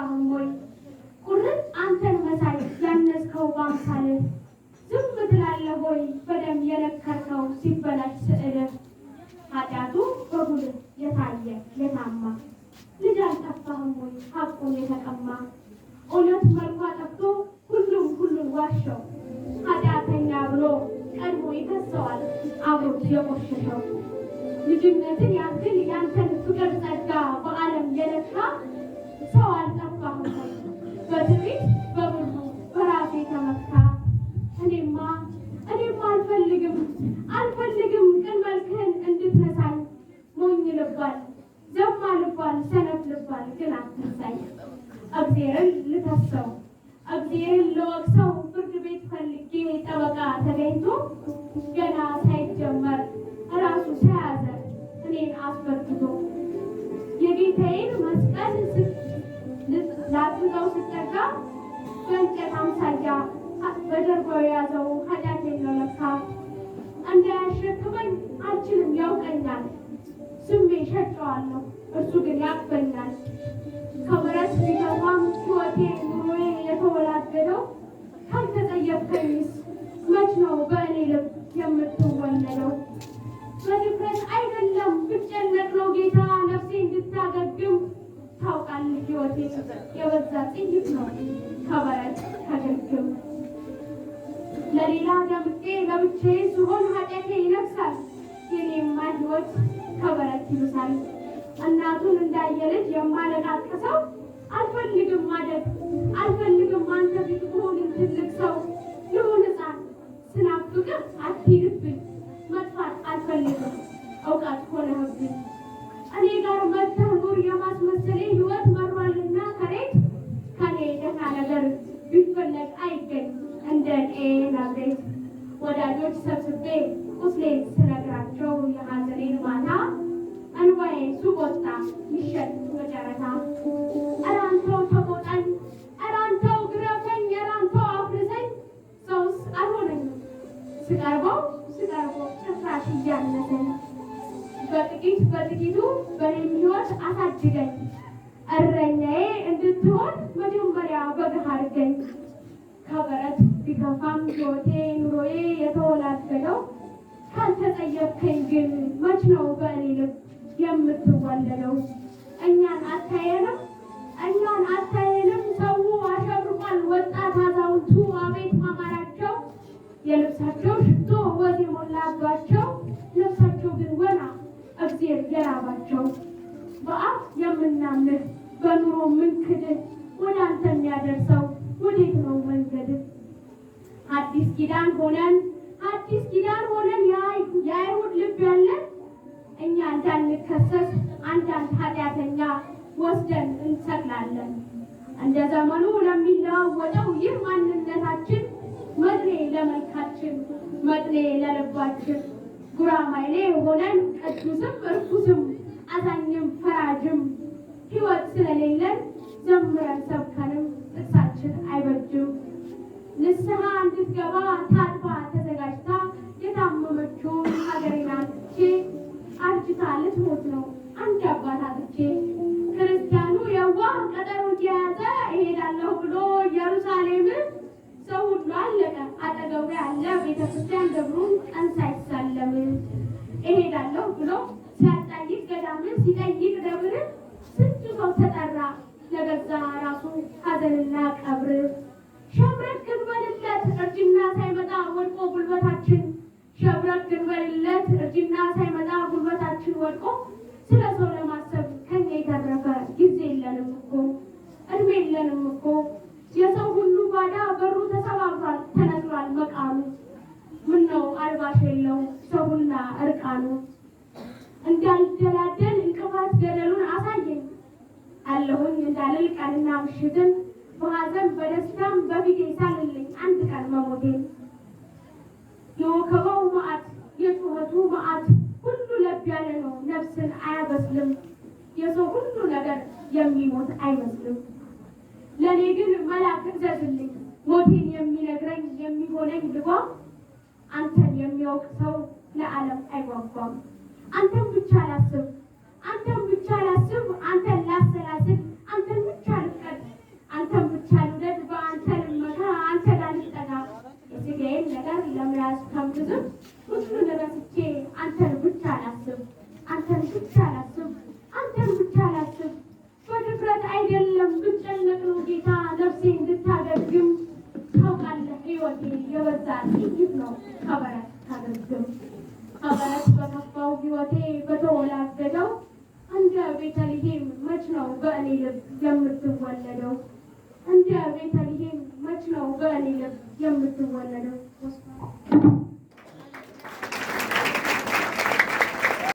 አልጠፋህም ወይ ቁርጥ አንተን መሳይ ያነስከው ባምሳልህ ዝም ትላለህ ወይ በደም የነከርከው ሲበላሽ ስዕልህ ኃጢአቱ በጉልህ የታየ የታማ ልጅ አልጠፋህም ወይ ሀቁን የተቀማ እውነት መልኳ ጠፍቶ ሁሉን ዋሸው ኃጢአተኛ ብሎ ቀድሞ ይከሰዋል አብሮት የቆሸሸው ልጅነትን ያክል ያንተን ፍቅር ጸጋ በዓለም የለካ ሰው አልጠፋህም ወይ በትዕቢት በብሩ በራሴ ተመካ እኔማ አልፈልግም ቅን መልክህን እንድትነሳኝ ሞኝ ልባል ዘማ ልባል ሰነፍ ልባል ግን አትንሳኝ እግዚአብሔርን ልከሰው እግዚአብሔርን ልወቅሰው ፍርድ ቤት ፈልጌ ጠበቃ ተገኝቶ ገና ሳይጀመር ራሱ ተያዘ እኔን አስበርክቶ የጌታዬን መስቀል ላግዘው ስጠጋ በእንጨት አምሳያ በጀርባው የያዘው ኃጢአቴን ነው ለካ እንዳያሸክመኝ አልችልም ያውቀኛል ስሜ ሸጨዋለሁ እርሱ ግን ያቅበኛል ከብረት ቢገባም ሕይወቴ ኑሮዬ የተወላገደው ካልተጸየፍከኝስ መች ነው በእኔ ልብ የምትወለደው በድፍረት አይደለም ብጨነቅ ነው ጌታ ነፍሴ እንድታገግም ታውቃለህ ሕይወቴ የበዛ ጥይት ነው ከበረት ከግርግም ለሌላ ደምቄ ለብቻዬ ስሆን ኃጢአቴ ይነግሳል የኔማ ሕይወት ከበረት ይብሳል እናቱን እንዳየ ልጅ የማለቃቅሰው አልፈልግም ማደግ አልፈልግም አንተ ፊት መሆንን ትልቅ ሰው ልሁን ሕፃን ስናፍቅህ አትሂድብኝ መጥፋት አልፈልግም እውቀት ሆነህብኝ እኔ ጋር መጥተህ ኑር የማስመሰሌ ሕይወት መሯልና ከሬት ከኔ ደህና ነገር ቢፈለግ አይገኝ እንደ ናዝሬት ወዳጆች ሰብስቤ ቁስሌን ስነግራቸው የሐዘኔን ማታ እንባዬ ሱቅ ወጣ ይሸጥ በጨረታ ኧረ አንተው ተቆጣኝ ኧረ አንተው ግረፈኝ ኧረ አንተው አፍርሰኝ ሰውስ አልሆነኝም ስቀርበው ጭራሽ እያነሰኝ በጥቂቱ በኔም ሕይወት አሳድገኝ እረኛዬ እንድትሆን መጀመሪያ በግህ አድርገኝ ከበረት ቢከፋም ሕይወቴ ኑሮዬ የተወላገደው ካልተጸየፍከኝ ግን መች ነው በእኔ ልብ የምትወለደው እኛን አታየንም ሰው አሸብርቋል ወጣት አዛውንቱ አቤት ማማራቸው የልብሳቸው ሽቶ ወዝ የሞላባቸው ልብሳቸው ግን ወና እግዚአብሔር የራባቸው በአፍ የምናምንህ በኑሮ ምንክድህ ወደ አንተ የሚያደርሰው ወዴት ነው መንገድ አዲስ ኪዳን ሆነን የአይሁድ ልብ ያለን እኛ እንዳንከሰስ አንዳንድ ኃጢአተኛ ወስደን እንሰቅላለን እንደ ዘመኑ ለሚለዋወጠው ይህ ማንነታችን መጥኔ ለመልካችን መጥኔ ለልባችን ጉራማይሌ ሆነን ቅዱስም እርኩስም አዛኝም ፈራጅም ሕይወት ስለሌለን ዘምረን ሰብከንም ጥቅሳችን አይበጅም ንስሐ እንድትገባ ታጥባ ተዘጋጅታ የታመመችውን ሀገሬን አጥቼ አርጅታ ልትሞት ነው አንድ አባት አጥቼ ክርስቲያኑ የዋህ ቀጠሮ እየያዘ እሄዳለሁ ብሎ ኢየሩሳሌምን ሰው ሁሉ አለቀ አጠገቡ ያለ ቤተክርስቲያን ደብሩን ቀን ሳይሳለም እሄዳለሁ ብሎ ሲያጣይቅ ገዳምን ሲጠይቅ ደብርን ስንቱ ሰው ተጠራ ለገዛ ራሱ ሀዘንና ቀብር ሸብረክ እንበልለት እርጅና ሳይመጣ ወድቆ ጉልበታችን ሸብረክ እንበልለት እርጅና ሳይመጣ ጉልበታችን ወድቆ ስለ ሰው ለማሰብ ከኛ የተረፈ ጊዜ የለንም እኮ እድሜ የለንም እኮ የሰው ሁሉ ጓዳ በሩ ተሰባብሯል ተነግሯል መቃኑ ምነው አልባሽ የለው ሰው ሁላ እርቃኑ እንዳልደላደል እንቅፋት ገደሉን አሳየኝ አለሁኝ እንዳልል ቀንና ምሽትን በሐዘን በደስታም በፊቴ ሳልልኝ አንድ ቀን መሞቴን የወከባው መዓት የጩኸቱ መዓት ሁሉ ለብ ያለ ነው ነፍስን አያበስልም የሰው ሁሉ ነገር የሚሞት አይመስልም ለኔ ግን መልአክ እዘዝልኝ ሞቴን የሚነግረኝ የሚሆነኝ ልጓም አንተን የሚያውቅ ሰው ለዓለም አይጓጓም አንተን ብቻ ላስብ አንተን ላሰላስል አንተን ብቻ ልቀድ ሕይወቴ የበዛ ጥይት ነው ከበረት ታገግም ከበረት በከፋው ሕይወቴ በተወላገደው እንደ ቤተልሔም መች ነው በእኔ ልብ የምትወለደው እንደ ቤተልሔም መች ነው በእኔ ልብ የምትወለደው